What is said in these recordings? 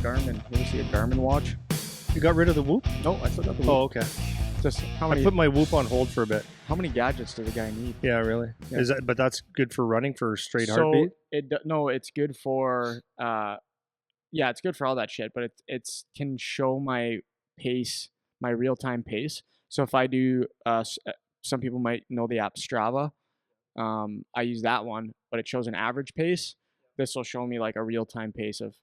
Garmin. You ever see a Garmin watch? You got rid of the Whoop? No, I still got the Whoop. Oh, okay. Just I put my Whoop on hold for a bit. how many gadgets does a guy need? Yeah, really. Yeah. Is that? But that's good for running for straight So heartbeat. no, it's good for yeah, it's good for all that shit. But it's can show my pace, my real time pace. So if I do, some people might know the app Strava. I use that one, but it shows an average pace. This will show me like a real time pace of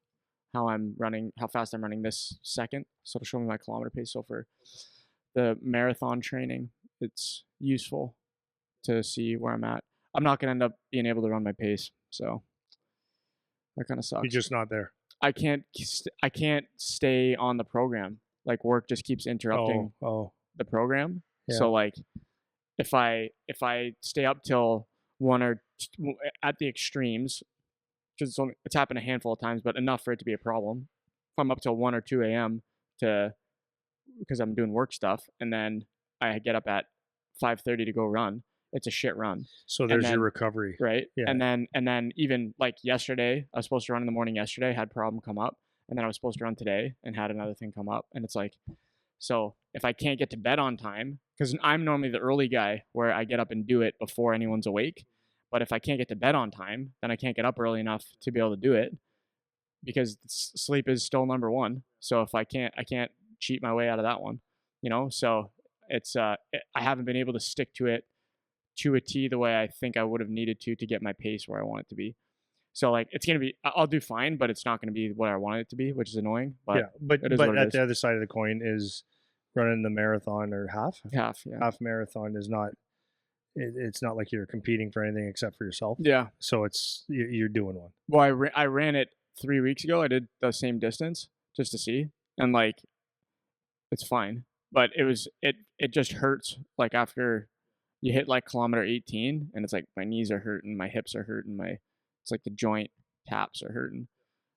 how I'm running, how fast I'm running this second. So it'll show me my kilometer pace. So for the marathon training, it's useful to see where I'm at. I'm not gonna end up being able to run my pace, so that kind of sucks. You're just not there. I can't stay on the program. Like work just keeps interrupting the program. Yeah. So like if I stay up till 1 or 2, at the extremes, because it's happened a handful of times, but enough for it to be a problem. If I'm up till 1 or 2 a.m. because I'm doing work stuff, and then I get up at 5:30 to go run, it's a shit run. So there's your recovery, right? Yeah. And then even like yesterday, I was supposed to run in the morning yesterday, had a problem come up, and then I was supposed to run today and had another thing come up, and it's like, so if I can't get to bed on time, because I'm normally the early guy where I get up and do it before anyone's awake, but if I can't get to bed on time, then I can't get up early enough to be able to do it, because sleep is still number one. So if I can't cheat my way out of that one, so it's I haven't been able to stick to it to a T the way I think I would have needed to get my pace where I want it to be. So like it's gonna be, I'll do fine, but it's not gonna be what I wanted it to be, which is annoying. But yeah, but at the other side of the coin is running the marathon or half marathon is not. It's not like you're competing for anything except for yourself. Yeah. So you're doing one. Well, I ran it 3 weeks ago. I did the same distance just to see, and like it's fine, but it just hurts like after you hit like kilometer 18, and it's like my knees are hurting, my hips are hurting, it's like the joint taps are hurting.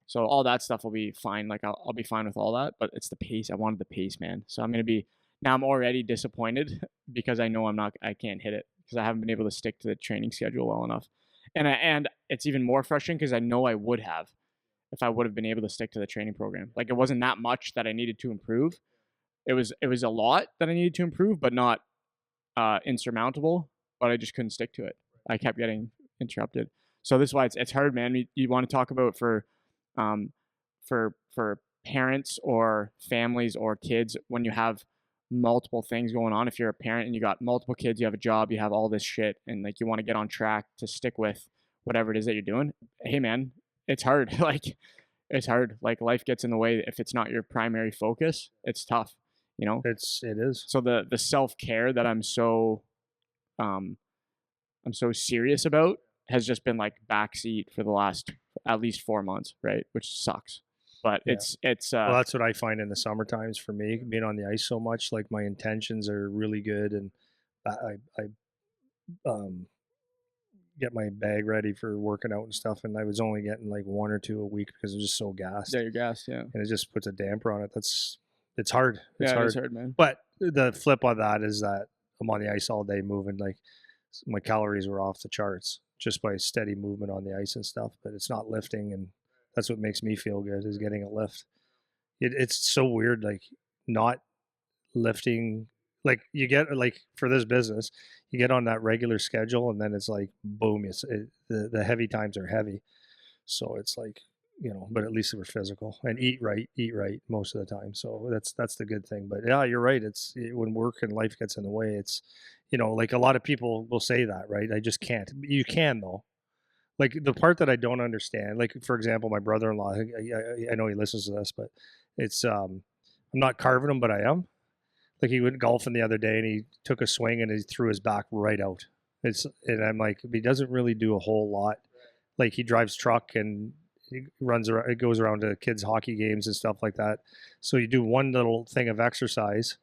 So all that stuff will be fine. Like I'll be fine with all that, but it's the pace. I wanted the pace, man. So now I'm already disappointed because I know I can't hit it because I haven't been able to stick to the training schedule well enough. And it's even more frustrating because I know I would have if I would have been able to stick to the training program. Like it wasn't that much that I needed to improve. It was a lot that I needed to improve, but not insurmountable, but I just couldn't stick to it. I kept getting interrupted. So this is why it's hard, man. You want to talk about for parents or families or kids when you have multiple things going on. If you're a parent and you got multiple kids, you have a job, you have all this shit, and like you want to get on track to stick with whatever it is that you're doing. Hey man, it's hard. Like it's hard. Like life gets in the way. If it's not your primary focus, it's tough. It is. So the self-care that I'm so serious about has just been like backseat for the last at least 4 months, right? Which sucks. But yeah. it's well, that's what I find in the summer times for me, being on the ice so much. Like my intentions are really good, and I get my bag ready for working out and stuff, and I was only getting like 1 or 2 a week because I was just so gassed. Yeah, you're gassed, yeah. And it just puts a damper on it. It's hard. It's hard. It's hard, man. But the flip on that is that I'm on the ice all day moving. Like my calories were off the charts just by steady movement on the ice and stuff. But it's not lifting, and that's what makes me feel good is getting a lift. It's so weird, like not lifting. Like you get like for this business, you get on that regular schedule, and then it's like boom, the heavy times are heavy. So it's like, but at least we're physical and eat right most of the time. So that's the good thing. But yeah, you're right. It's when work and life gets in the way, it's, like a lot of people will say that, right? I just can't. You can though. Like the part that I don't understand, like for example, my brother-in-law, I know he listens to this, but it's, I'm not carving him, but I am. Like he went golfing the other day and he took a swing and he threw his back right out. And I'm like, he doesn't really do a whole lot. Like he drives truck and he runs around, it goes around to kids' hockey games and stuff like that. So you do one little thing of exercise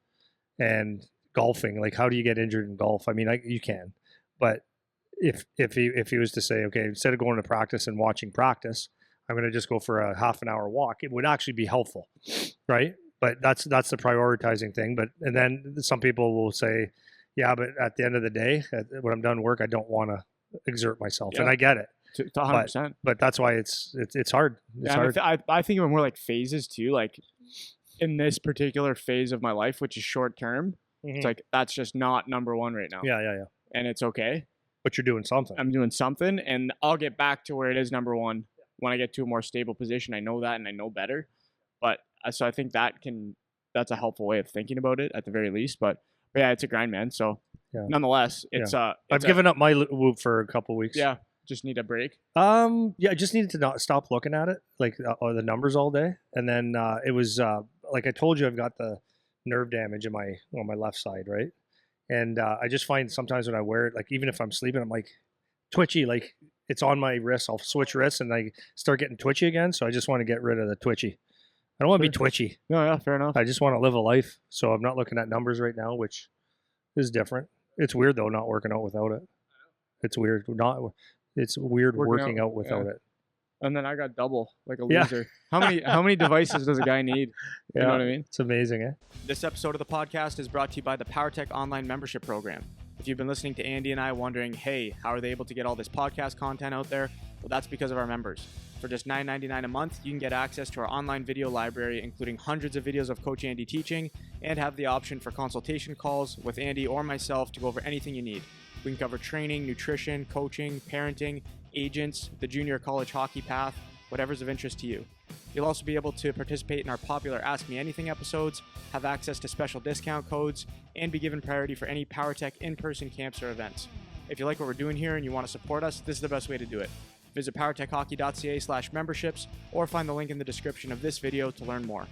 and golfing. Like how do you get injured in golf? I mean, you can, but if he was to say, okay, instead of going to practice and watching practice, I'm going to just go for a half an hour walk, it would actually be helpful, right? But that's the prioritizing thing. And then some people will say, yeah, but at the end of the day, when I'm done work, I don't want to exert myself. Yeah. And I get it. to 100%. But that's why it's hard. It's hard. I think of it more like phases too. Like in this particular phase of my life, which is short term, it's like that's just not number one right now. Yeah. And it's okay. But you're doing something. I'm doing something, and I'll get back to where it is number one when I get to a more stable position. I know that, and I know better. But so I think that's a helpful way of thinking about it at the very least. But yeah, it's a grind, man. So nonetheless, it's I've given up my Whoop for a couple of weeks. Yeah, just need a break. I just needed to not stop looking at it, like or the numbers all day, and then it was like I told you, I've got the nerve damage on my left side, right? And I just find sometimes when I wear it, like even if I'm sleeping, I'm like twitchy, like it's on my wrist. I'll switch wrists and I start getting twitchy again. So I just want to get rid of the twitchy. I don't want to be twitchy. No, yeah, fair enough. I just want to live a life. So I'm not looking at numbers right now, which is different. It's weird though, not working out without it. It's weird. It's weird working out without it. And then I got double, like a loser. How many devices does a guy need? You know what I mean? It's amazing, eh? This episode of the podcast is brought to you by the PowerTech online membership program. If you've been listening to Andy and I wondering, hey, how are they able to get all this podcast content out there? Well, that's because of our members. For just $9.99 a month, you can get access to our online video library, including hundreds of videos of Coach Andy teaching, and have the option for consultation calls with Andy or myself to go over anything you need. We can cover training, nutrition, coaching, parenting, agents, the junior college hockey path, whatever's of interest to you. You'll also be able to participate in our popular Ask Me Anything episodes, have access to special discount codes, and be given priority for any PowerTech in-person camps or events. If you like what we're doing here and you want to support us, this is the best way to do it. Visit powertechhockey.ca/memberships or find the link in the description of this video to learn more.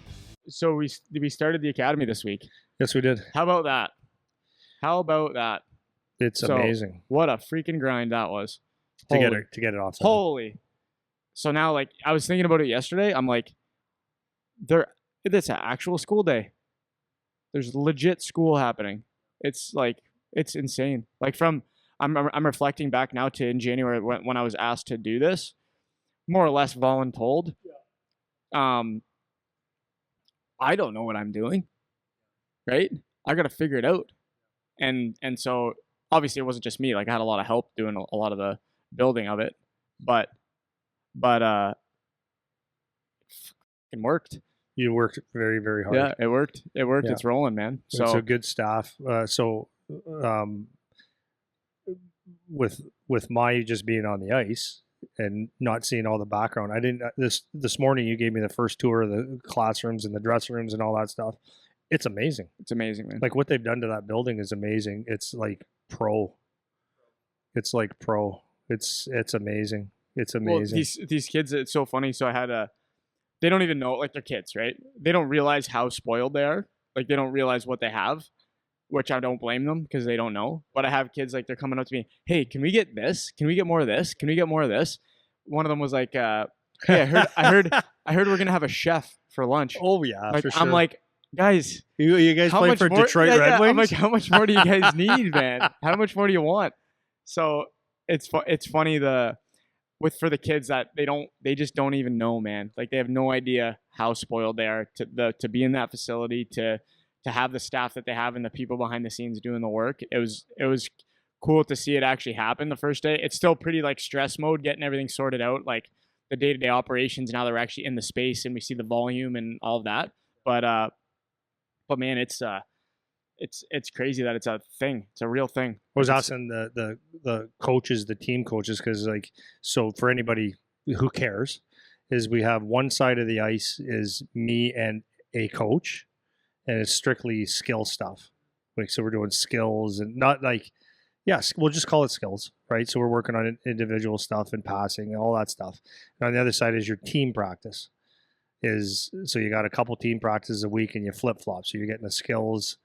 So we started the academy this week. Yes, we did. How about that? It's amazing. What a freaking grind that was. To get it off. Holy. So now, like, I was thinking about it yesterday. I'm like, it's an actual school day. There's legit school happening. It's like, it's insane. Like I'm reflecting back now to in January when I was asked to do this, more or less voluntold. I don't know what I'm doing, right? I got to figure it out. And so obviously it wasn't just me. Like I had a lot of help doing a lot of the building of it, but it worked. You worked very, very hard. Yeah, it worked. Yeah. It's rolling, man. So it's a good staff. With my just being on the ice and not seeing all the background, I didn't. This morning you gave me the first tour of the classrooms and the dressing rooms and all that stuff. It's amazing. It's amazing, man. Like what they've done to that building is amazing. It's like pro. It's like pro. It's amazing. It's amazing. Well, these kids, it's so funny. So I had they don't even know, like they're kids, right? They don't realize how spoiled they are. Like they don't realize what they have, which I don't blame them because they don't know. But I have kids like they're coming up to me, hey, can we get this? Can we get more of this? Can we get more of this? One of them was like, hey, I heard we're gonna have a chef for lunch. Oh yeah, like, for sure. I'm like, guys, you guys play for Detroit Red Wings? I'm like, how much more do you guys need, man? How much more do you want? So it's funny for the kids that they just don't even know, man. Like they have no idea how spoiled they are to be in that facility, to have the staff that they have and the people behind the scenes doing the work. It was cool to see it actually happen the first day. It's still pretty like stress mode, getting everything sorted out, like the day-to-day operations. Now they're actually in the space and we see the volume and all of that. But man, it's crazy that it's a thing. It's a real thing. I was asking the coaches, the team coaches, because like, so for anybody who cares, is we have one side of the ice is me and a coach, and it's strictly skill stuff. Like, so we're doing skills and not like, yes, we'll just call it skills, right? So we're working on individual stuff and passing and all that stuff. And on the other side is your team practice. So you got a couple team practices a week and you flip flop. So you're getting the skills,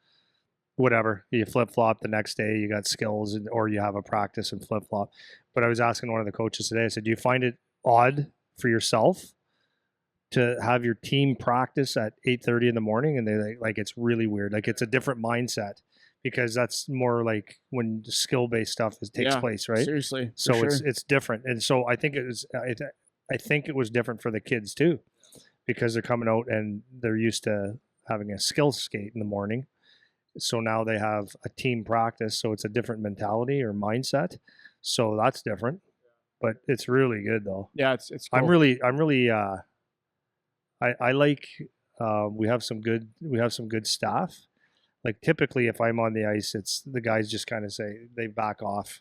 whatever. You flip flop the next day, you got skills, or you have a practice and flip flop. But I was asking one of the coaches today, I said, do you find it odd for yourself to have your team practice at 8:30 in the morning? And they like it's really weird. Like it's a different mindset because that's more like when skill-based stuff takes place, right? Seriously. So it's different. And so I think it was different for the kids too, because they're coming out and they're used to having a skill skate in the morning. So now they have a team practice. So it's a different mentality or mindset. So that's different. but it's really good though. Yeah, it's cool. I'm really I like we have some good staff. Like typically if I'm on the ice, it's the guys just kind of say they back off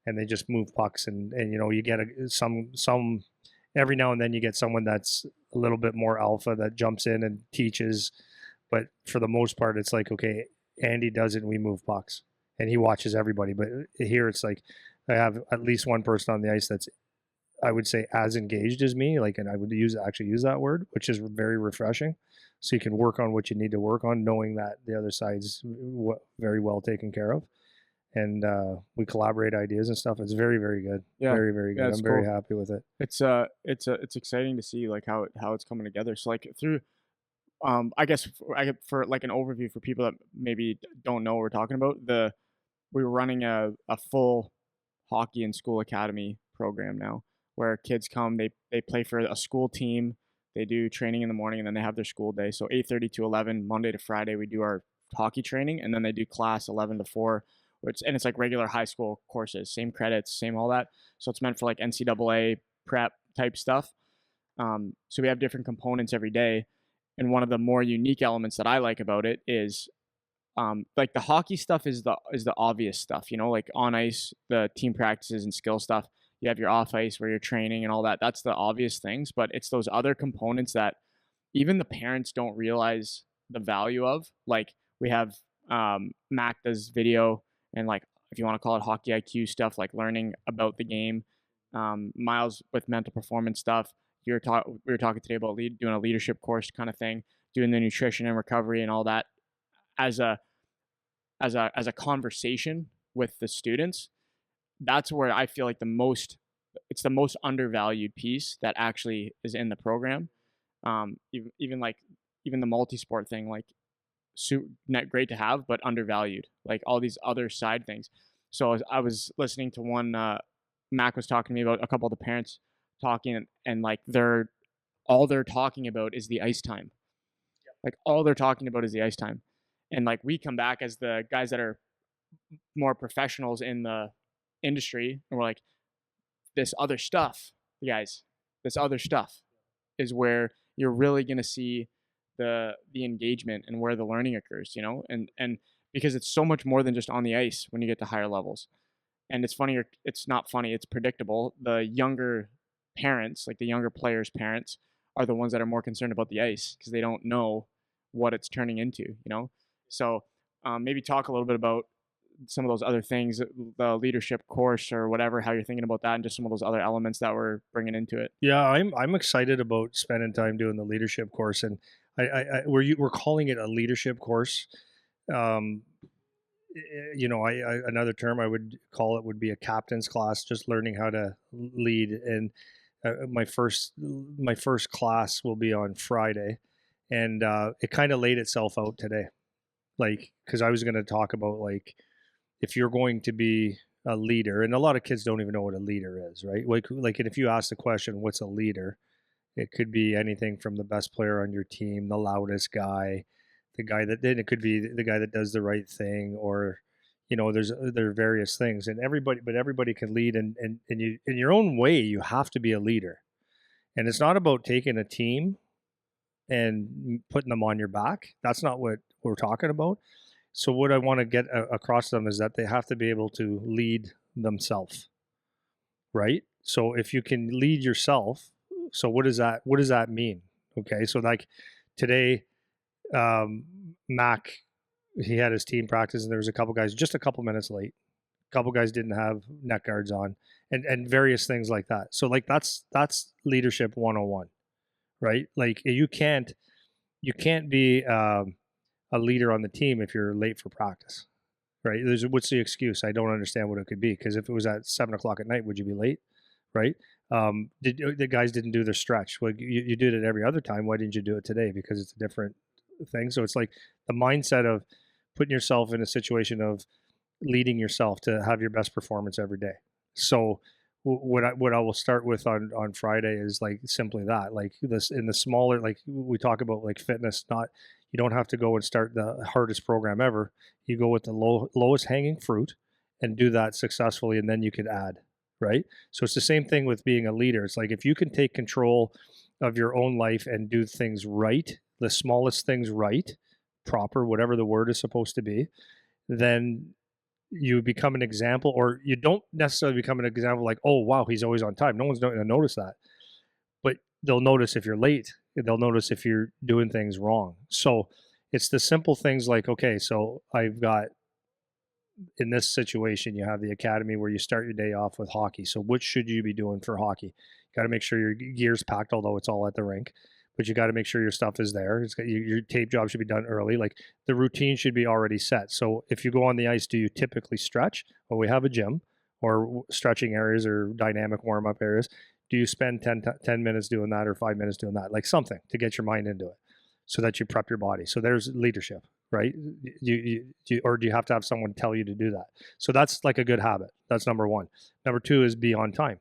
and they just move pucks, and you know, you get some every now and then you get someone that's a little bit more alpha that jumps in and teaches, but for the most part it's like, okay, Andy does it and we move pucks and he watches everybody. But here it's like I have at least one person on the ice that's, I would say, as engaged as me, like, and I would actually use that word, which is very refreshing. So you can work on what you need to work on, knowing that the other side's very well taken care of, and we collaborate ideas and stuff. It's very, very good, Yeah, very, very yeah, good. it's I'm very cool. happy with it. It's exciting to see like how it's coming together. So like through I guess for like an overview for people that maybe don't know what we're talking about, we were running a full hockey and school academy program now where kids come, they play for a school team, they do training in the morning and then they have their school day. So 8:30 to 11 Monday to Friday we do our hockey training, and then they do class 11 to 4, which and it's like regular high school courses, same credits, same all that. So it's meant for like NCAA prep type stuff. So we have different components every day, and one of the more unique elements that I like about it is like the hockey stuff is the obvious stuff, you know, like on ice, the team practices and skill stuff. You have your off ice where you're training and all that. That's the obvious things, but it's those other components that even the parents don't realize the value of. Like we have Mac does video and like if you want to call it hockey IQ stuff, like learning about the game. Miles with mental performance stuff. We were talking today about doing a leadership course kind of thing, doing the nutrition and recovery and all that as a conversation with the students. That's where I feel like it's the most undervalued piece that actually is in the program. Even like even the multi-sport thing, like not great to have, but undervalued. Like all these other side things. So I was listening to one. Mac was talking to me about a couple of the parents talking, and like all they're talking about is the ice time. Like all they're talking about is the ice time, and like we come back as the guys that are more professionals in the industry, and we're like, this other stuff, guys, this other stuff is where you're really going to see the engagement and where the learning occurs, you know, and because it's so much more than just on the ice when you get to higher levels. And it's funny, or it's not funny, it's predictable. The younger parents, like the younger players' parents, are the ones that are more concerned about the ice because they don't know what it's turning into, you know. So maybe talk a little bit about some of those other things, the leadership course or whatever, how you're thinking about that, and just some of those other elements that we're bringing into it. Yeah, I'm excited about spending time doing the leadership course, and we're calling it a leadership course. Um, you know, another term I would call it would be a captain's class, just learning how to lead. And my first class will be on Friday, and it kind of laid itself out today, like because I was going to talk about like if you're going to be a leader, and a lot of kids don't even know what a leader is, right? Like, and if you ask the question, what's a leader? It could be anything from the best player on your team, the loudest guy, the guy that then it could be the guy that does the right thing, or you know, there are various things, and everybody can lead, and you in your own way, you have to be a leader, and it's not about taking a team and putting them on your back. That's not what we're talking about. So what I want to get across to them is that they have to be able to lead themselves, right? So if you can lead yourself, so what does that mean? Okay, so like today, Mac, he had his team practice and there was a couple guys just a couple minutes late. A couple guys didn't have neck guards on, and various things like that. So like that's leadership 101, right? Like you can't be a leader on the team if you're late for practice, right? What's the excuse? I don't understand what it could be, because if it was at 7 o'clock at night, would you be late, right? The guys didn't do their stretch. Well, you did it every other time. Why didn't you do it today? Because it's a different thing. So it's like the mindset of putting yourself in a situation of leading yourself to have your best performance every day. So what I will start with on Friday is like simply that, like this in the smaller, like we talk about like fitness, not, you don't have to go and start the hardest program ever. You go with the lowest hanging fruit and do that successfully, and then you could add. right? So it's the same thing with being a leader. It's like if you can take control of your own life and do things right, the smallest things right, proper, whatever the word is supposed to be, then you become an example, or you don't necessarily become an example like, oh, wow, he's always on time. No one's going to notice that. But they'll notice if you're late. They'll notice if you're doing things wrong. So it's the simple things like, okay, so I've got in this situation, you have the academy where you start your day off with hockey. So what should you be doing for hockey? You got to make sure your gear's packed, although it's all at the rink. But you got to make sure your stuff is there. Your tape job should be done early. Like the routine should be already set. So if you go on the ice, do you typically stretch? Well, we have a gym or stretching areas or dynamic warm up areas. Do you spend 10 minutes doing that or 5 minutes doing that? Like something to get your mind into it so that you prep your body. So there's leadership, right? Or do you have to have someone tell you to do that? So that's like a good habit. That's number one. Number two is be on time,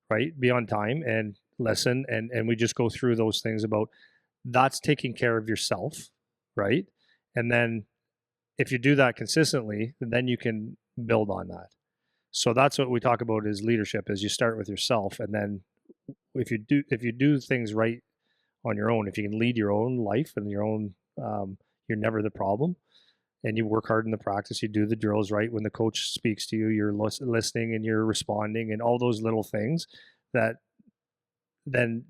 right? Be on time and listen. And we just go through those things about that's taking care of yourself, right? And then if you do that consistently, then you can build on that. So that's what we talk about is leadership is you start with yourself. And then if you do things right on your own, if you can lead your own life and your own, you're never the problem, and you work hard in the practice, you do the drills right. When the coach speaks to you, you're listening and you're responding and all those little things that then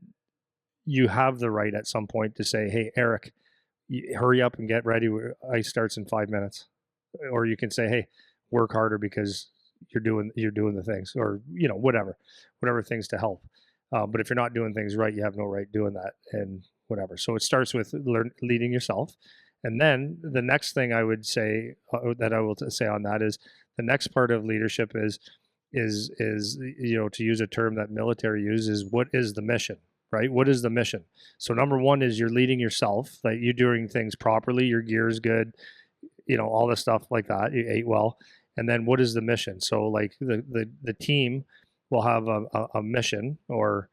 you have the right at some point to say, hey, Eric, hurry up and get ready. Ice starts in 5 minutes. Or you can say, hey, work harder because you're doing the things, or whatever things to help. But if you're not doing things right, you have no right doing that and whatever. So it starts with leading yourself. And then the next thing I would say that I will say on that is the next part of leadership is to use a term that military uses, what is the mission, right? What is the mission? So number one is you're leading yourself, like you're doing things properly, your gear is good, all the stuff like that, you ate well. And then what is the mission? So like the team will have a mission, or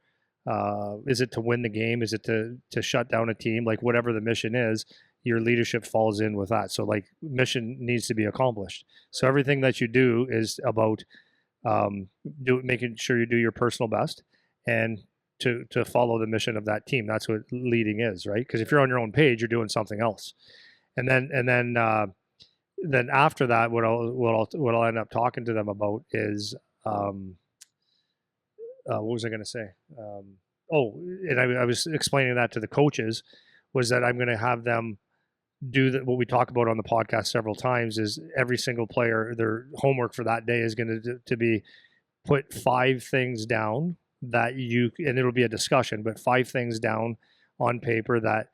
is it to win the game? Is it to shut down a team? Like whatever the mission is, your leadership falls in with that. So like mission needs to be accomplished. So everything that you do is about making sure you do your personal best and to follow the mission of that team. That's what leading is, right? Because if you're on your own page, you're doing something else. And then after that, what I'll end up talking to them about is what was I going to say? And I was explaining that to the coaches, was that I'm going to have them do what we talk about on the podcast several times is every single player, their homework for that day is going to be put 5 things down that and it'll be a discussion, but 5 things down on paper that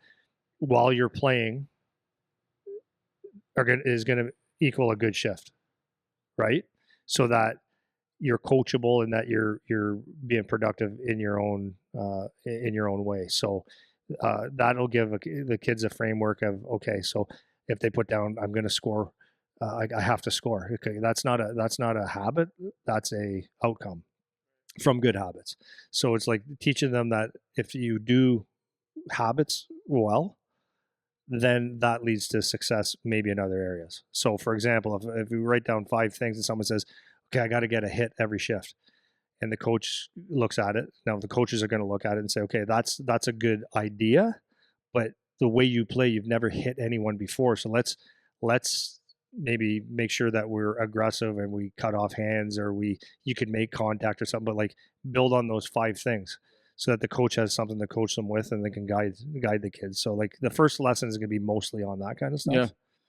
while you're playing is going to equal a good shift, right? So that you're coachable and that you're being productive in your own way. So that'll give the kids a framework of, okay, so if they put down, I'm going to score, I have to score. Okay, that's not a habit. That's a outcome from good habits. So it's like teaching them that if you do habits well, then that leads to success maybe in other areas. So for example, if we write down 5 things and someone says, okay, I got to get a hit every shift, and the coach looks at it. Now the coaches are going to look at it and say, okay, that's a good idea, but the way you play, you've never hit anyone before. So let's maybe make sure that we're aggressive and we cut off hands, or you can make contact or something, but like build on those 5 things so that the coach has something to coach them with and they can guide the kids. So like the first lesson is going to be mostly on that kind of stuff. Yeah.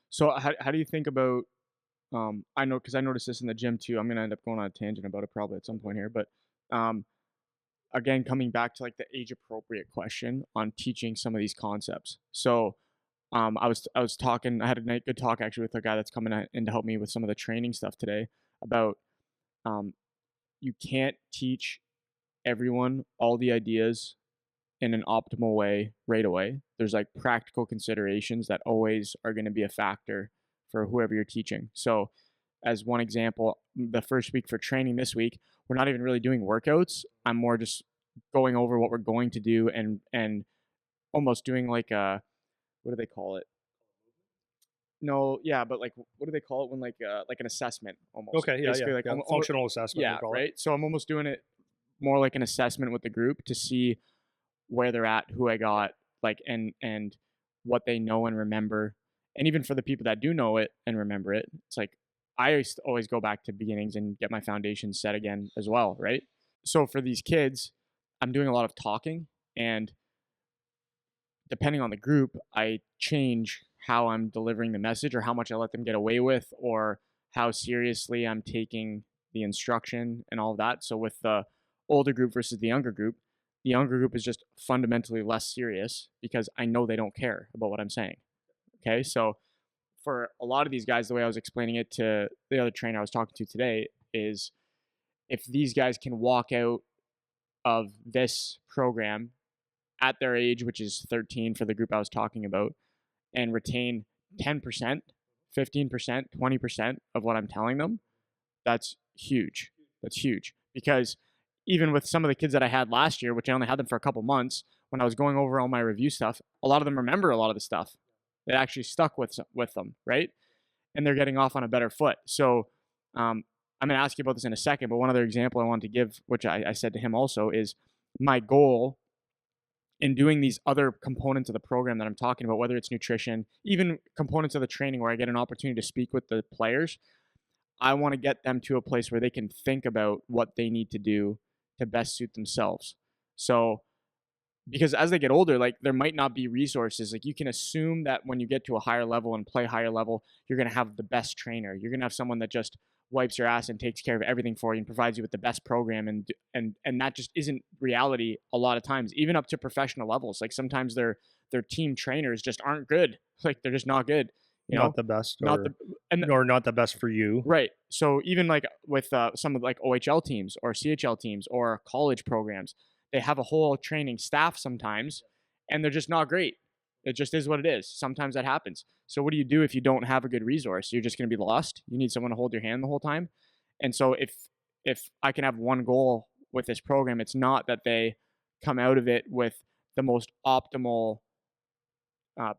So how do you think about I know because I noticed this in the gym too. I'm gonna end up going on a tangent about it probably at some point here, but um, again, coming back to like the age appropriate question on teaching some of these concepts. So I was talking. I had a good talk actually with a guy that's coming in to help me with some of the training stuff today about um, you can't teach everyone all the ideas in an optimal way right away. There's like practical considerations that always are going to be a factor for whoever you're teaching. So, as one example, the first week for training this week, we're not even really doing workouts. I'm more just going over what we're going to do and almost doing like a what do they call it? No, yeah, but like, what do they call it when like an assessment almost? Okay, yeah, Basically, like functional assessment they yeah, call it. right. So I'm almost doing it more like an assessment with the group to see where they're at, who I got, like, and what they know and remember. And even for the people that do know it and remember it, it's like I used to always go back to beginnings and get my foundation set again as well, right? So for these kids, I'm doing a lot of talking, and depending on the group, I change how I'm delivering the message or how much I let them get away with or how seriously I'm taking the instruction and all of that. So with the older group versus the younger group is just fundamentally less serious because I know they don't care about what I'm saying. Okay. So for a lot of these guys, the way I was explaining it to the other trainer I was talking to today is if these guys can walk out of this program at their age, which is 13 for the group I was talking about, and retain 10%, 15%, 20% of what I'm telling them, that's huge. That's huge. Because even with some of the kids that I had last year, which I only had them for a couple months, when I was going over all my review stuff, a lot of them remember a lot of the stuff. It actually stuck with them, right? And they're getting off on a better foot. So I'm going to ask you about this in a second, but one other example I wanted to give, which I said to him also, is my goal in doing these other components of the program that I'm talking about, whether it's nutrition, even components of the training where I get an opportunity to speak with the players, I want to get them to a place where they can think about what they need to do to best suit themselves. So, because as they get older, like there might not be resources. Like you can assume that when you get to a higher level and play higher level, you're going to have the best trainer. You're going to have someone that just wipes your ass and takes care of everything for you and provides you with the best program. And that just isn't reality a lot of times, even up to professional levels. Like sometimes their team trainers just aren't good. Like they're just not good. You know, Not the best, not the and or not the best for you. right. So even like with some of like OHL teams or CHL teams or college programs, they have a whole training staff sometimes, and they're just not great. It just is what it is. Sometimes that happens. So what do you do if you don't have a good resource? You're just going to be lost. You need someone to hold your hand the whole time. And so if I can have one goal with this program, it's not that they come out of it with the most optimal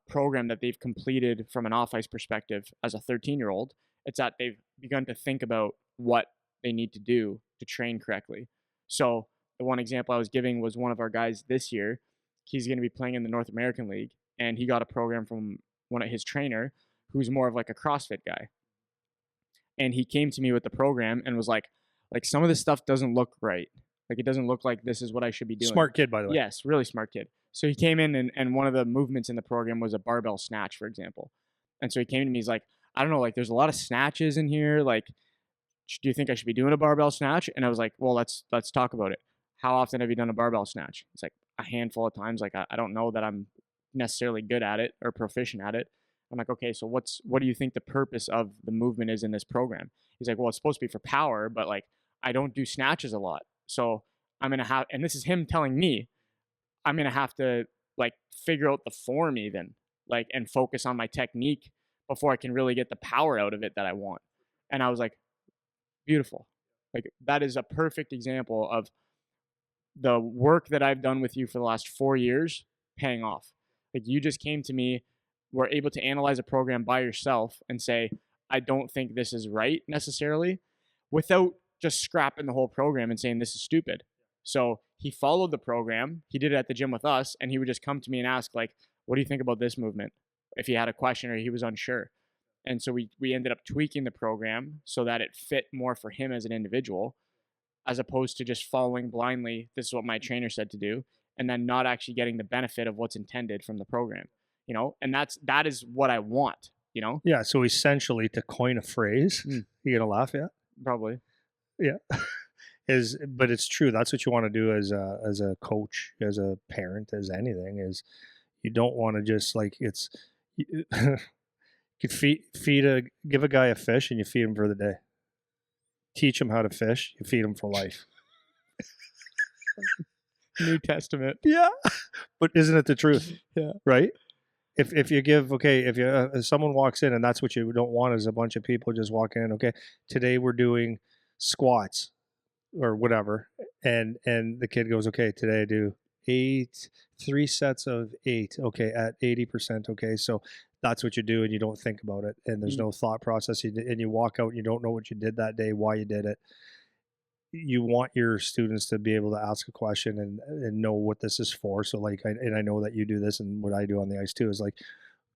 program that they've completed from an off ice perspective as a 13-year-old. It's that they've begun to think about what they need to do to train correctly. So the one example I was giving was one of our guys this year. He's going to be playing in the North American League, and he got a program from one of his trainer who's more of like a CrossFit guy. And he came to me with the program and was like some of this stuff doesn't look right. Like it doesn't look like this is what I should be doing. Smart kid, by the way. Yes, really smart kid. So he came in and one of the movements in the program was a barbell snatch, for example. And so he came to me, he's like, I don't know, like there's a lot of snatches in here. Like, do you think I should be doing a barbell snatch? And I was like, well, let's talk about it. How often have you done a barbell snatch? It's like a handful of times. Like I don't know that I'm necessarily good at it or proficient at it. I'm like, okay, so what do you think the purpose of the movement is in this program? He's like, well, it's supposed to be for power, but like I don't do snatches a lot. So I'm gonna have, and this is him telling me, I'm gonna have to like figure out the form even, like, and focus on my technique before I can really get the power out of it that I want. And I was like, beautiful. Like that is a perfect example of the work that I've done with you for the last 4 years paying off. Like you just came to me, were able to analyze a program by yourself and say, I don't think this is right necessarily, without just scrapping the whole program and saying this is stupid. So he followed the program. He did it at the gym with us, and he would just come to me and ask, like, what do you think about this movement? If he had a question or he was unsure. And so we ended up tweaking the program so that it fit more for him as an individual, as opposed to just following blindly, this is what my trainer said to do, and then not actually getting the benefit of what's intended from the program. And that is what I want. Yeah. So essentially, to coin a phrase, you gonna laugh at? Probably. Yeah. But it's true. That's what you want to do as a coach, as a parent, as anything. Is you don't want to just like it's. You give a guy a fish and you feed him for the day. Teach him how to fish. You feed him for life. New Testament. Yeah, but isn't it the truth? Yeah. Right. If you give if someone walks in and that's what you don't want is a bunch of people just walking in. Okay, today we're doing squats or whatever, and the kid goes, okay, today I do 3 sets of 8. Okay, at 80%. Okay, so that's what you do, and you don't think about it, and there's Mm. no thought process, and you walk out and you don't know what you did that day, why you did it. You want your students to be able to ask a question and know what this is for. So like, I know that you do this, and what I do on the ice too is like,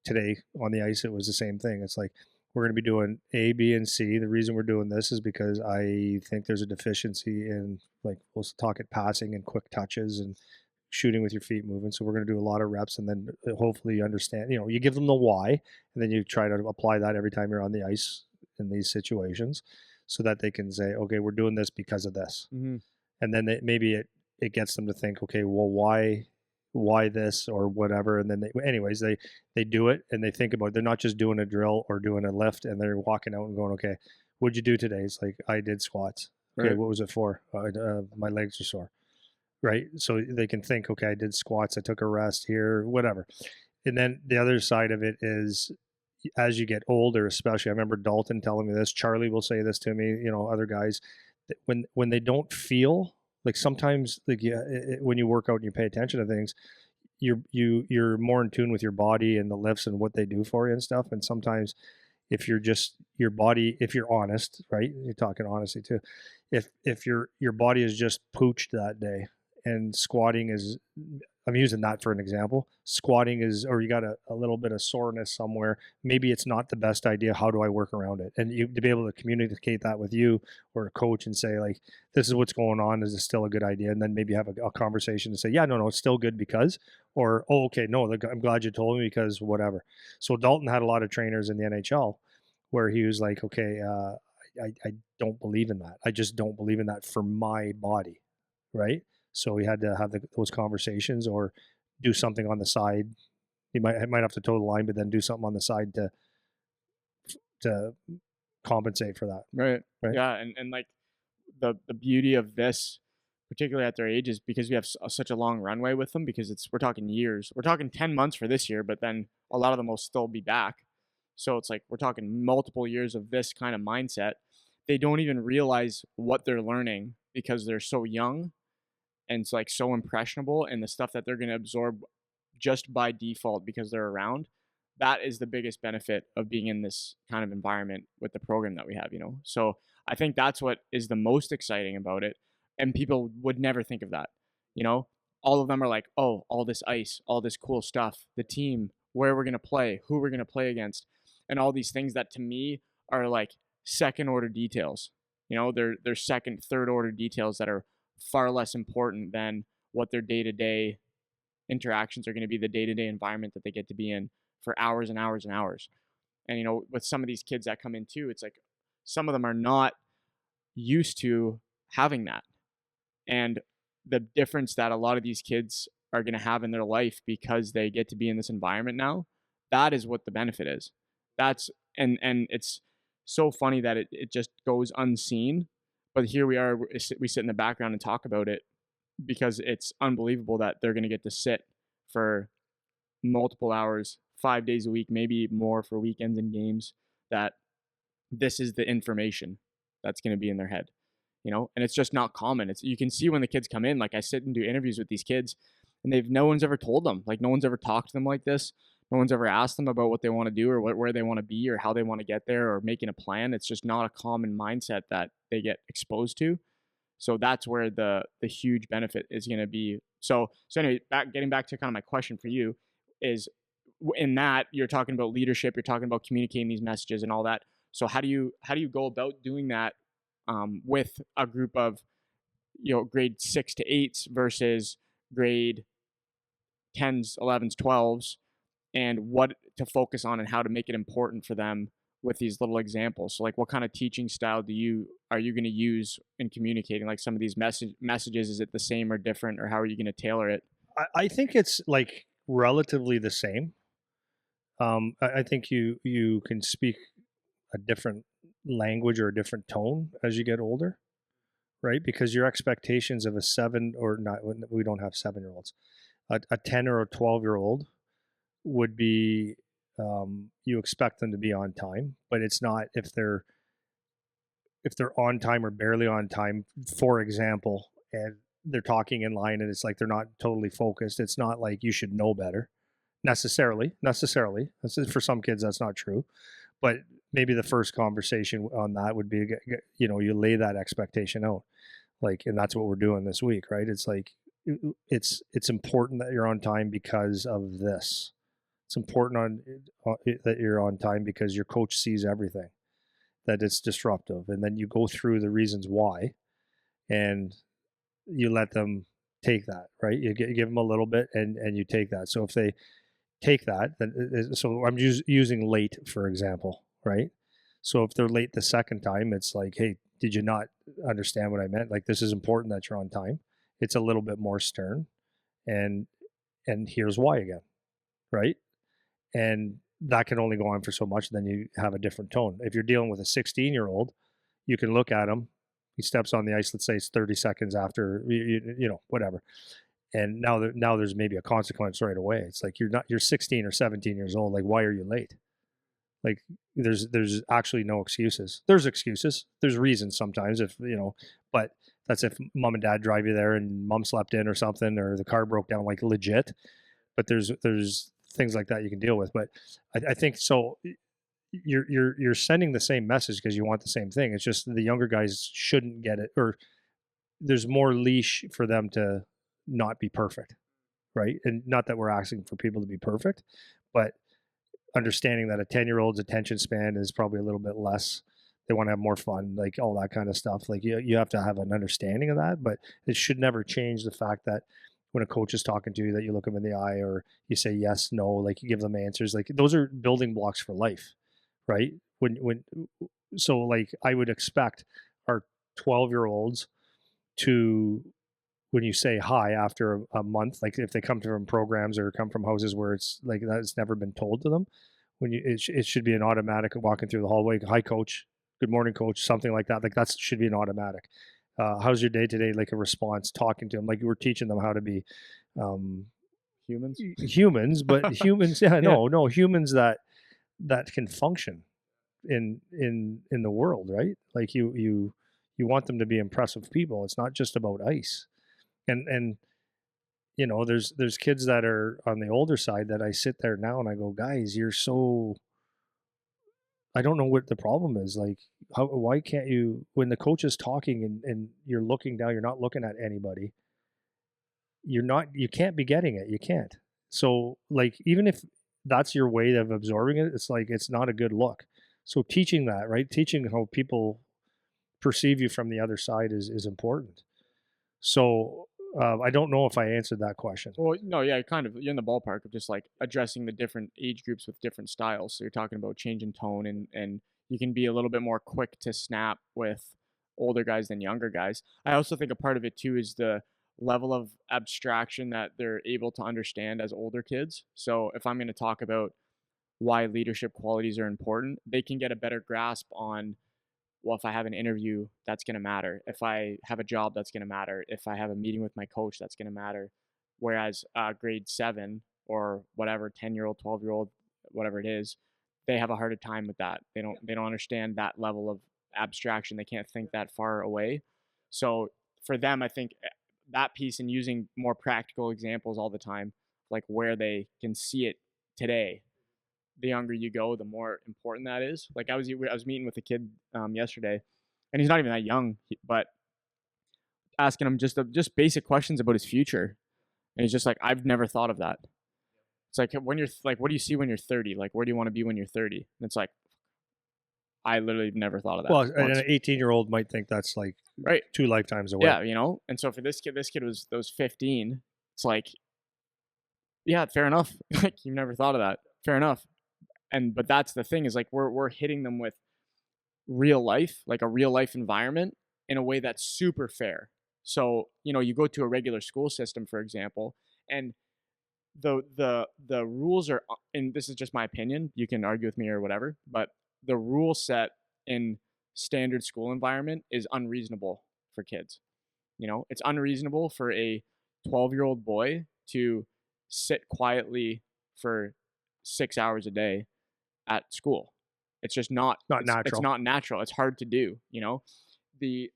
today on the ice it was the same thing. It's like, we're going to be doing A, B, and C. The reason we're doing this is because I think there's a deficiency in, like, we'll talk at passing and quick touches and shooting with your feet moving. So we're going to do a lot of reps, and then hopefully you understand. You give them the why, and then you try to apply that every time you're on the ice in these situations, so that they can say, okay, we're doing this because of this. Mm-hmm. And then maybe it gets them to think, okay, well, why this or whatever. And then they do it, and they think about it. They're not just doing a drill or doing a lift and they're walking out and going, okay, what'd you do today? It's like, I did squats. Okay, Right. what was it for? My legs are sore. Right. So they can think, okay, I did squats, I took a rest here, whatever. And then the other side of it is, as you get older, especially, I remember Dalton telling me this, Charlie will say this to me, other guys, that when they don't feel like, sometimes, like, yeah, when you work out and you pay attention to things, you're more in tune with your body and the lifts and what they do for you and stuff. And sometimes, if you're just your body, if you're honest, right, you're talking honesty too, if your body is just pooched that day, and squatting is, I'm using that for an example, squatting is, or you got a little bit of soreness somewhere, maybe it's not the best idea. How do I work around it? And you to be able to communicate that with you or a coach and say, like, this is what's going on, is it still a good idea? And then maybe have a conversation and say, yeah, no, it's still good because, or, oh, okay, no, I'm glad you told me because whatever. So Dalton had a lot of trainers in the NHL where he was like, okay, I don't believe in that. I just don't believe in that for my body, right? So we had to have those conversations, or do something on the side. He might have to toe the line, but then do something on the side to compensate for that. Right. Right. Yeah, and like the beauty of this, particularly at their age, is because we have such a long runway with them, because we're talking years. We're talking 10 months for this year, but then a lot of them will still be back. So it's like we're talking multiple years of this kind of mindset. They don't even realize what they're learning because they're so young, and it's like so impressionable, and the stuff that they're going to absorb just by default because they're around. That is the biggest benefit of being in this kind of environment with the program that we have. So I think that's what is the most exciting about it. And people would never think of that. You know, all of them are like, oh, all this ice, all this cool stuff, the team, where we're going to play, who we're going to play against, and all these things that to me are like second order details. They're second, third order details that are far less important than what their day to day interactions are going to be, the day to day environment that they get to be in for hours and hours and hours. And, with some of these kids that come in too, it's like some of them are not used to having that. And the difference that a lot of these kids are going to have in their life because they get to be in this environment now, that is what the benefit is. And it's so funny that it just goes unseen. But here we are, we sit in the background and talk about it because it's unbelievable that they're going to get to sit for multiple hours, 5 days a week, maybe more for weekends and games, that this is the information that's going to be in their head. And it's just not common. You can see when the kids come in, like I sit and do interviews with these kids, and no one's ever told them, like no one's ever talked to them like this. No one's ever asked them about what they want to do or where they want to be or how they want to get there or making a plan. It's just not a common mindset that they get exposed to. So that's where the huge benefit is going to be. So anyway, getting back to kind of my question for you is, in that you're talking about leadership, you're talking about communicating these messages and all that. So how do you go about doing that with a group of grade 6 to 8s versus grade 10s, 11s, 12s, and what to focus on and how to make it important for them with these little examples? So like, what kind of teaching style are you going to use in communicating like some of these messages? Is it the same or different, or how are you going to tailor it? I think it's like relatively the same. I think you can speak a different language or a different tone as you get older, right? Because your expectations of a 7, or not, we don't have 7-year-olds, a 10 or a 12-year-old would be, you expect them to be on time, but it's not if they're on time or barely on time, for example, and they're talking in line and it's like they're not totally focused. It's not like you should know better. necessarily. For some kids, that's not true. But maybe the first conversation on that would be, you lay that expectation out. Like, and that's what we're doing this week, right? It's like, it's important that you're on time because of this. It's important that you're on time because your coach sees everything, that it's disruptive. And then you go through the reasons why, and you let them take that, right? You give them a little bit, and you take that. So if they take that, then, so I'm just using late, for example, right? So if they're late the second time, it's like, hey, did you not understand what I meant? Like, this is important that you're on time. It's a little bit more stern, and here's why again, right? And that can only go on for so much. Then you have a different tone. If you're dealing with a 16-year-old, you can look at him. He steps on the ice. Let's say it's 30 seconds after, whatever. And now there's maybe a consequence right away. It's like, you're 16 or 17 years old. Like, why are you late? Like, there's actually no excuses. There's excuses. There's reasons sometimes, but that's if mom and dad drive you there and mom slept in or something, or the car broke down, like, legit. But there's things like that you can deal with. But I think so. You're sending the same message because you want the same thing. It's just the younger guys shouldn't get it, or there's more leash for them to not be perfect, right? And not that we're asking for people to be perfect, but understanding that a 10-year-old's attention span is probably a little bit less. They want to have more fun, like all that kind of stuff. Like, you have to have an understanding of that, but it should never change the fact that when a coach is talking to you, that you look them in the eye, or you say yes, no, like, you give them answers. Like, those are building blocks for life, right? So, like, I would expect our 12-year-olds to, when you say hi after a month, like, if they come from programs or come from houses where it's like that's never been told to them, it should be an automatic walking through the hallway. Hi, coach. Good morning, coach. Something like that. Like, that should be an automatic. How's your day today? Like, a response, talking to them, like, we're teaching them how to be Humans. humans, but humans, yeah, Yeah. no, humans that can function in the world, right? Like, you want them to be impressive people. It's not just about ice. And there's kids that are on the older side that I sit there now and I go, guys, I don't know what the problem is. Like, why can't you, when the coach is talking and you're looking down, you're not looking at anybody. You can't be getting it. You can't. So, like, even if that's your way of absorbing it, it's like, it's not a good look. So teaching that, right? Teaching how people perceive you from the other side is important. So, I don't know if I answered that question. Well, no, yeah, kind of. You're in the ballpark of just like addressing the different age groups with different styles. So you're talking about changing tone, and you can be a little bit more quick to snap with older guys than younger guys. I also think a part of it too is the level of abstraction that they're able to understand as older kids. So if I'm going to talk about why leadership qualities are important, they can get a better grasp on, well, if I have an interview, that's going to matter. If I have a job, that's going to matter. If I have a meeting with my coach, that's going to matter. Whereas grade 7 or whatever, 10-year-old, 12-year-old, whatever it is, they have a harder time with that. They don't understand that level of abstraction. They can't think that far away. So for them, I think that piece, and using more practical examples all the time, like where they can see it today, the younger you go, the more important that is. Like, I was meeting with a kid yesterday, and he's not even that young, but asking him just basic questions about his future, and he's just like, I've never thought of that. It's like, when you're like, what do you see when you're 30? Like, where do you want to be when you're 30? And it's like, I literally never thought of that. Well, and Once. an 18-year-old might think that's like Right? 2 lifetimes away. Yeah, And so for this kid was 15. It's like, yeah, fair enough. Like, you never thought of that. Fair enough. But that's the thing, is like, we're hitting them with real life, like a real life environment, in a way that's super fair. So, you go to a regular school system, for example, and the rules are, and this is just my opinion, you can argue with me or whatever, but the rule set in standard school environment is unreasonable for kids. It's unreasonable for a 12-year-old boy to sit quietly for 6 hours a day at school. It's just not, Not it's natural. not natural. It's hard to do, The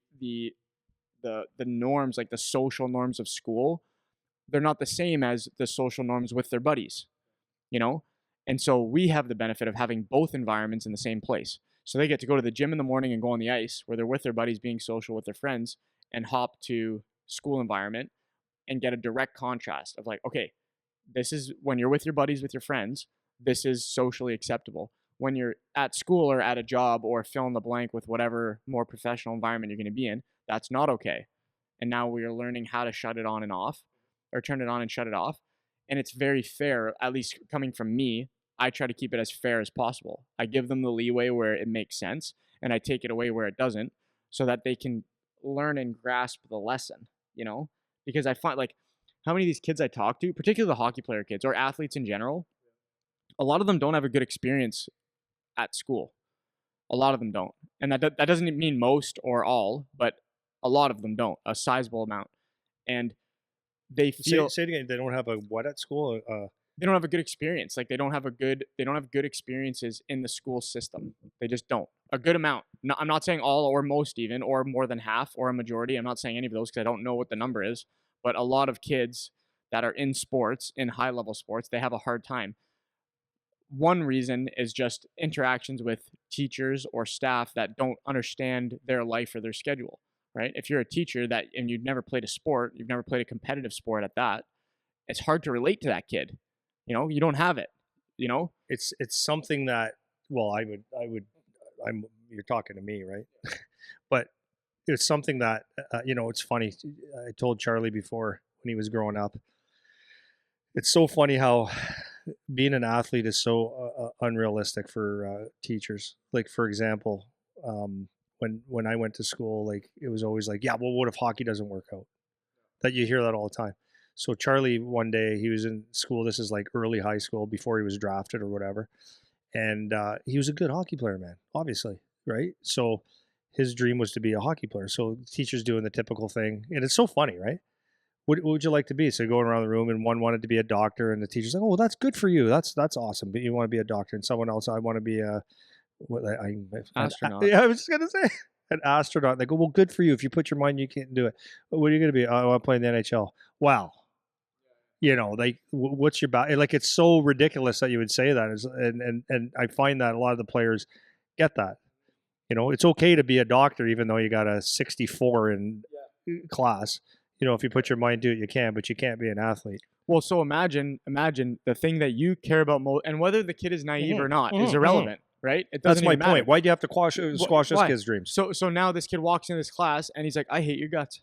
norms, like the social norms of school, they're not the same as the social norms with their buddies. you know? And so we have the benefit of having both environments in the same place. So they get to go to the gym in the morning and go on the ice where they're with their buddies being social with their friends, and hop to school environment and get a direct contrast of like, okay, this is when you're with your buddies, with your friends, this is socially acceptable. When you're at school or at a job or fill in the blank with whatever more professional environment you're going to be in, that's not okay. And now we are learning how to shut it on and off, or turn it on and shut it off. And it's very fair, at least coming from me. I try to keep it as fair as possible. I give them the leeway where it makes sense, and I take it away where it doesn't, so that they can learn and grasp the lesson, you know? Because I find like how many of these kids I talk to, particularly the hockey player kids or athletes in general, a lot of them don't have a good experience at school. A lot of them don't. And that doesn't mean most or all, but a lot of them don't, a sizable amount. And they feel Say it again. They don't have a what at school? they don't have a good experience. Like they don't have good experiences in the school system. They just don't. A good amount. No, I'm not saying all or most even, or more than half or a majority. I'm not saying any of those because I don't know what the number is. But a lot of kids that are in sports, in high level sports, they have a hard time. One reason is just interactions with teachers or staff that don't understand their life or their schedule, right? If you're a teacher that and you've never played a sport, you've never played a competitive sport at that, it's hard to relate to that kid. You know, you don't have it, you know? It's something that, well, I'm you're talking to me, right? But it's something that it's funny. I told Charlie before when he was growing up. It's so funny how being an athlete is so unrealistic for teachers. Like for example, when I went to school, like it was always like, yeah, well, what if hockey doesn't work out? That you hear that all the time. So Charlie, one day he was in school. This is like early high school before he was drafted or whatever, and he was a good hockey player, man. Obviously, right? So his dream was to be a hockey player. So the teacher's doing the typical thing, and it's so funny, right? What would you like to be? So going around the room, and one wanted to be a doctor, and the teacher's like, "Oh, well, that's good for you. That's awesome. But you want to be a doctor." And someone else, I want to be a Astronaut. yeah, I was just gonna say an astronaut. They go, "Well, good for you. If you put your mind, you can do it." What are you gonna be? Oh, I want to play in the NHL. Wow. Like what's your like? It's so ridiculous that you would say that, and I find that a lot of the players get that. It's okay to be a doctor even though you got a 64 in class. If you put your mind to it, you can, but you can't be an athlete. Well, so imagine the thing that you care about most, and whether the kid is naive or not is irrelevant, right? It doesn't That's my even matter. point. Why do you have to squash this kid's dreams? So now this kid walks in this class and he's like, I hate your guts.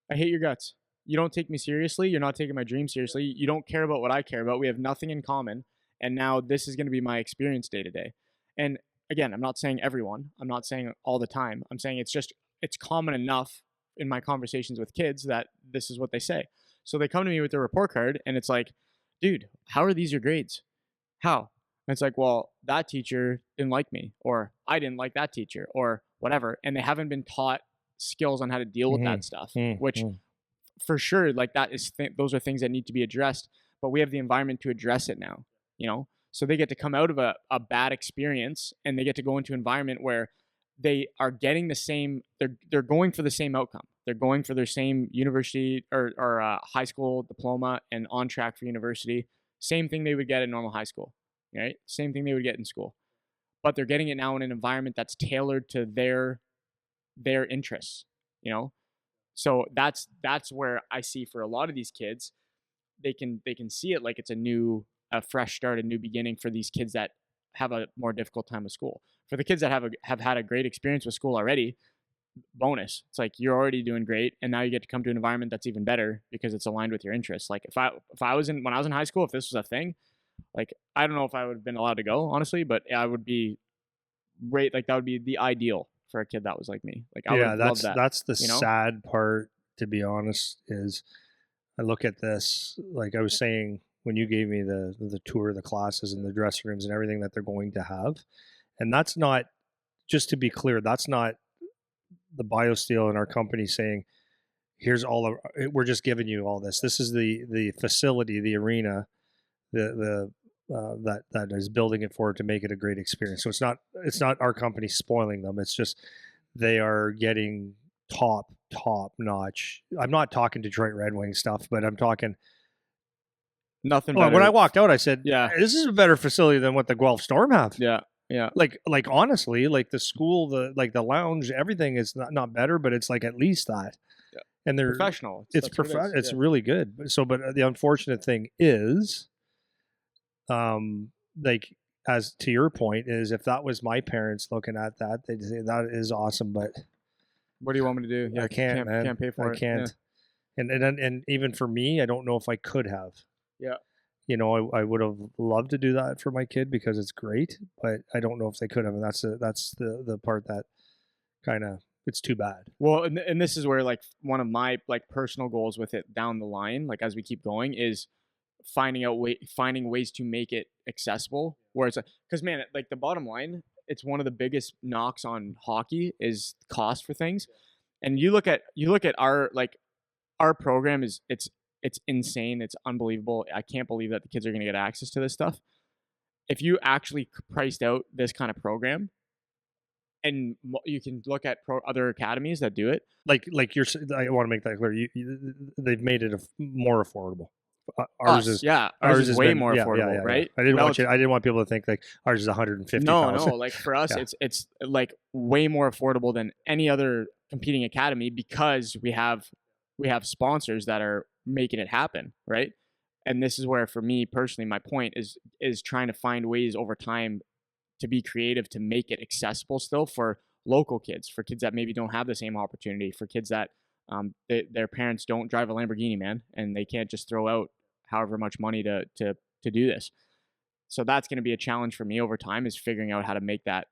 I hate your guts. You don't take me seriously. You're not taking my dream seriously. You don't care about what I care about. We have nothing in common. And now this is going to be my experience day to day. And again, I'm not saying everyone. I'm not saying all the time. I'm saying it's common enough in my conversations with kids that this is what they say. So they come to me with their report card and it's like, dude, how are these your grades? How? And it's like, well, that teacher didn't like me, or I didn't like that teacher, or whatever. And they haven't been taught skills on how to deal with that stuff, which for sure, like that is, those are things that need to be addressed, but we have the environment to address it now, So they get to come out of a bad experience and they get to go into an environment where they are getting the same, they're going for the same outcome. They're going for their same university or high school diploma and on track for university. Same thing they would get in normal high school, right? Same thing they would get in school. But they're getting it now in an environment that's tailored to their interests, So that's where I see for a lot of these kids, they can see it like it's a fresh start, a new beginning for these kids that have a more difficult time with school. For the kids that have had a great experience with school already, bonus. It's like you're already doing great, and now you get to come to an environment that's even better because it's aligned with your interests. Like when I was in high school, if this was a thing, like I don't know if I would have been allowed to go, honestly, but I would be great. Like that would be the ideal for a kid that was like me. Like I would love that. That's the sad part, to be honest, is I look at this, like I was saying when you gave me the tour of the classes and the dressing rooms and everything that they're going to have. And that's not, just to be clear, that's not the BioSteel and our company saying, here's we're just giving you all this. This is the facility, the arena, that is building it for to make it a great experience. So it's not our company spoiling them. It's just they are getting top notch. I'm not talking Detroit Red Wings stuff, but I'm talking Nothing Oh, when I better. walked out, I said, Yeah. "This is a better facility than what the Guelph Storm have." Yeah. Yeah. Like honestly, like the school, the lounge, everything is not better, but it's like at least that. Yeah. And they're Professional. it's That's what it is. it's Yeah. really good. So, but the unfortunate thing is, like as to your point, is if that was my parents looking at that, they'd say that is awesome, but What do you want me to do? Yeah. I can't, man. Can't pay for I it. Yeah. can't. And even for me, I don't know if I could have. Yeah. You know, I would have loved to do that for my kid because it's great, but I don't know if they could have, and that's the part that kind of it's too bad. Well, and this is where like one of my like personal goals with it down the line, like as we keep going, is finding ways to make it accessible. Where it's like, because man, like the bottom line, it's one of the biggest knocks on hockey is cost for things. And you look at our like our program is it's insane. It's unbelievable. I can't believe that the kids are going to get access to this stuff. If you actually priced out this kind of program, and you can look at other academies that do it. Like you're, I want to make that clear. They've made it more affordable. Ours is ours is way more affordable, right? I didn't want people to think like ours is 150. No, like for us, it's like way more affordable than any other competing academy because we have sponsors that are making it happen, right? And this is where, for me personally, my point is trying to find ways over time to be creative to make it accessible still for local kids, for kids that maybe don't have the same opportunity, for kids that their parents don't drive a Lamborghini, man, and they can't just throw out however much money to do this. So that's going to be a challenge for me over time, is figuring out how to make that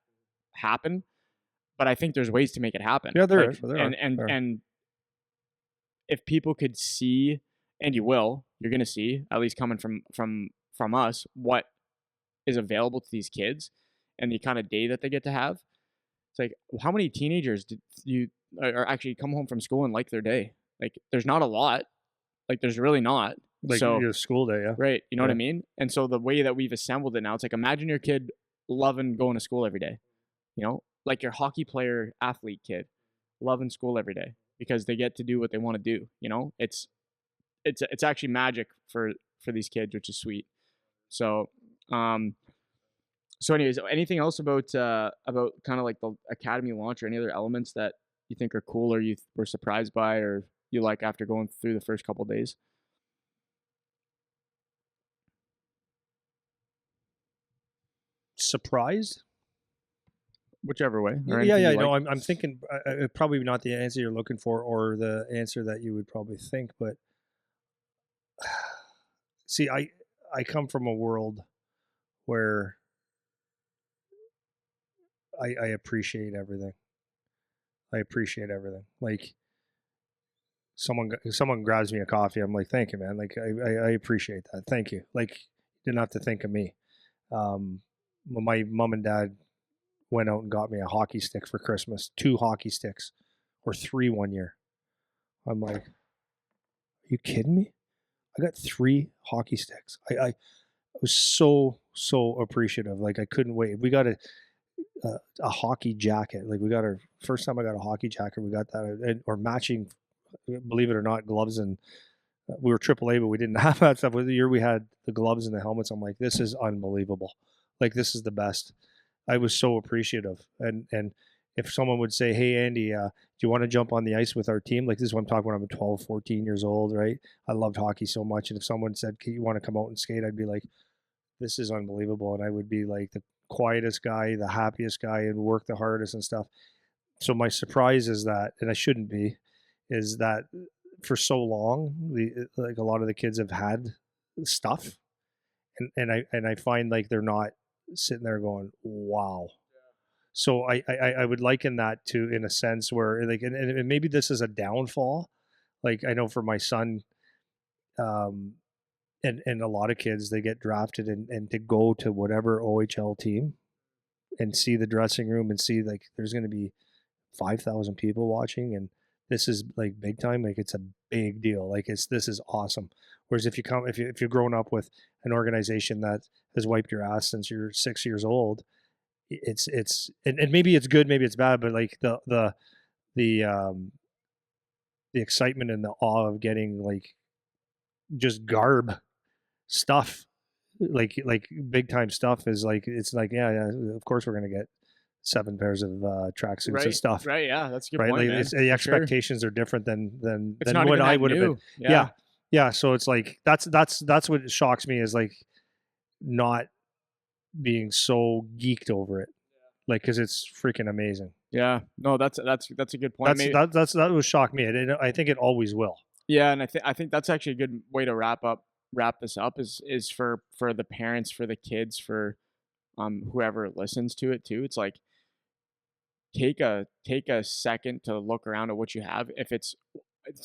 happen. But I think there's ways to make it happen. Yeah, there like, are. And if people could see, and you're going to see, at least coming from us, what is available to these kids and the kind of day that they get to have. It's like, how many teenagers did you are actually come home from school and like their day? Like, there's not a lot. Like, there's really not. Like so your school day, yeah. Right. You know what I mean? And so the way that we've assembled it now, it's like, imagine your kid loving going to school every day. You know, like your hockey player athlete kid loving school every day because they get to do what they want to do. You know, it's actually magic for these kids, which is sweet. So, so anyways, anything else about kind of like the academy launch or any other elements that you think are cool or you were surprised by or you like after going through the first couple of days? Surprised? Whichever way. Yeah. No, I'm thinking probably not the answer you're looking for or the answer that you would probably think, but see, I come from a world where I appreciate everything. I appreciate everything. Like someone grabs me a coffee, I'm like, thank you, man. Like I appreciate that. Thank you. Like you didn't have to think of me. When my mom and dad went out and got me a hockey stick for Christmas, 2 hockey sticks, or 3 one year. I'm like, are you kidding me? I got 3 hockey sticks. I was so appreciative. Like I couldn't wait. We got a hockey jacket. Like we got our first time I got a hockey jacket. We got that or matching, believe it or not, gloves, and we were AAA, but we didn't have that stuff. With the year we had the gloves and the helmets, I'm like, this is unbelievable. Like this is the best. I was so appreciative, and if someone would say, hey Andy, do you want to jump on the ice with our team? Like this is what I'm talking when I'm 12, 14 years old, right? I loved hockey so much, and if someone said, you want to come out and skate, I'd be like, this is unbelievable, and I would be like the quietest guy, the happiest guy, and work the hardest and stuff. So my surprise is that, and I shouldn't be, is that for so long, like a lot of the kids have had stuff, and I find like they're not sitting there going, wow. So I would liken that to, in a sense, where like, and maybe this is a downfall. Like I know for my son, and a lot of kids, they get drafted and to go to whatever OHL team and see the dressing room and see like there's going to be 5,000 people watching, and this is like big time. Like it's a big deal. Like this is awesome. Whereas if you've grown up with an organization that has wiped your ass since you're 6 years old, it's and maybe it's good, maybe it's bad, but like the excitement and the awe of getting like just garb stuff, like big time stuff is like, it's like, yeah, of course we're gonna get 7 pairs of tracksuits and stuff, Right. Yeah. That's a good right? point, Like man. it's, the For sure. expectations are different It's than not what even I that would have been. new. Yeah, Yeah. yeah. So it's like that's what shocks me, is like not being so geeked over it, like, because it's freaking amazing. Yeah. No, that's a good point. Maybe. That would shock me. I think it always will. Yeah, and I think that's actually a good way to wrap this up is for the parents, for the kids, for whoever listens to it too. It's like take a second to look around at what you have. If it's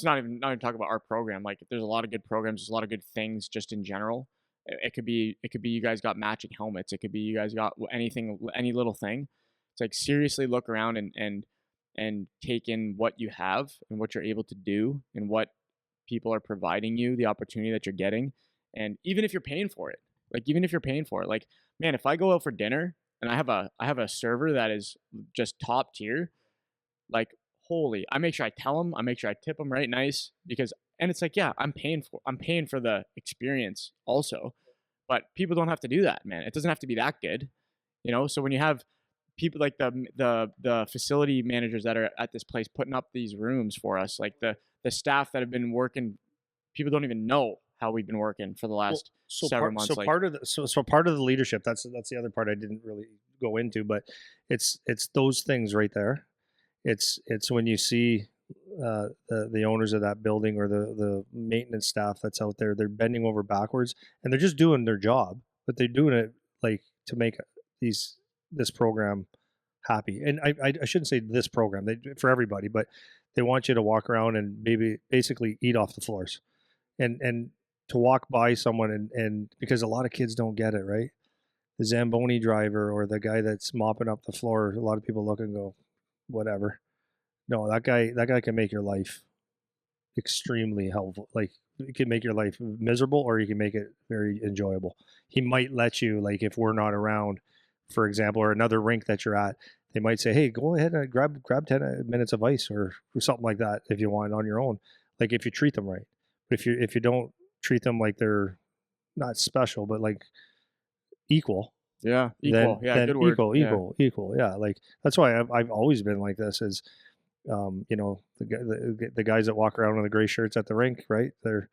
not even talking about our program. Like there's a lot of good programs, there's a lot of good things just in general. It could be you guys got matching helmets. It could be you guys got anything, any little thing. It's like seriously look around and take in what you have and what you're able to do and what people are providing you, the opportunity that you're getting. And even if you're paying for it, like, man, if I go out for dinner and I have a server that is just top tier, like, holy, I make sure I tell them, I make sure I tip them right nice, because, and it's like, yeah, I'm paying for the experience also, but people don't have to do that, man. It doesn't have to be that good, you know? So when you have people like the facility managers that are at this place putting up these rooms for us, like the staff that have been working, people don't even know how we've been working for the last several months. So part of the so part of the leadership, that's the other part I didn't really go into, but it's those things right there. It's when you see the owners of that building, or the maintenance staff that's out there, they're bending over backwards and they're just doing their job, but they're doing it like to make this program happy. And I shouldn't say this program, for everybody, but they want you to walk around and maybe basically eat off the floors, and to walk by someone, and because a lot of kids don't get it, right? The Zamboni driver or the guy that's mopping up the floor, a lot of people look and go, whatever. No, that guy can make your life extremely helpful. Like, it can make your life miserable, or you can make it very enjoyable. He might let you, like, if we're not around, for example, or another rink that you're at, they might say, hey, go ahead and grab 10 minutes of ice or something like that if you want on your own. Like, if you treat them right. But if you don't treat them like they're not special, but like equal. Yeah, equal. Yeah, good word. Equal. Yeah, like that's why I've always been like this. Is the guys that walk around in the gray shirts at the rink, right? They're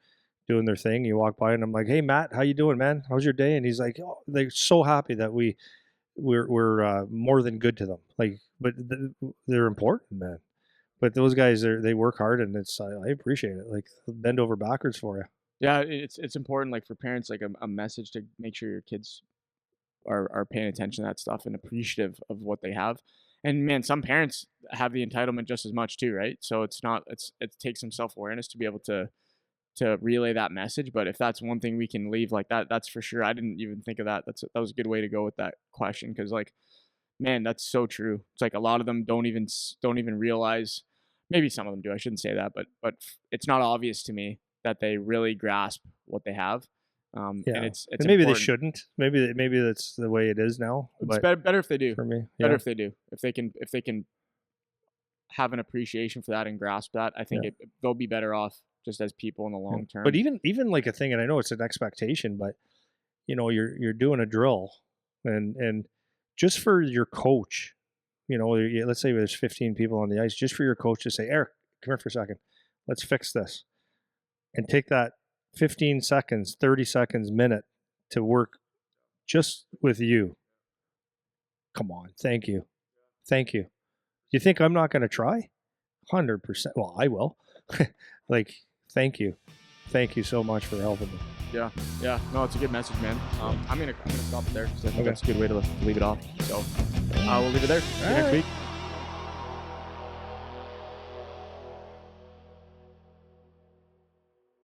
doing their thing. You walk by and I'm like, hey Matt, how you doing, man? How's your day? And he's like, oh, they're so happy that we're more than good to them. Like, but they're important, man. But those guys, they work hard, and I appreciate it. Like, bend over backwards for you. Yeah, it's important, like for parents, like a message to make sure your kids are paying attention to that stuff and appreciative of what they have. And man, some parents have the entitlement just as much too, right? So it takes some self-awareness to be able to relay that message. But if that's one thing we can leave like that, that's for sure. I didn't even think of that. That was a good way to go with that question, because like, man, that's so true. It's like a lot of them don't even realize. Maybe some of them do. I shouldn't say that, but it's not obvious to me that they really grasp what they have. Yeah. And it's and maybe important. they shouldn't. Maybe that's the way it is now. It's But better if they do. for me, Better if they do. If they can have an appreciation for that and grasp that, I think they'll be better off just as people in the long term. But even like a thing, and I know it's an expectation, but you're doing a drill, and just for your coach, let's say there's 15 people on the ice, just for your coach to say, Eric, come here for a second, let's fix this, and take that 15 seconds, 30 seconds, minute to work just with you. Come on, thank you. You think I'm not going to try? 100%. Well, I will. Like, thank you so much for helping me. Yeah. No, it's a good message, man. I'm gonna stop it there, because I think that's a good way to leave it off. So we'll leave it there. See you next week.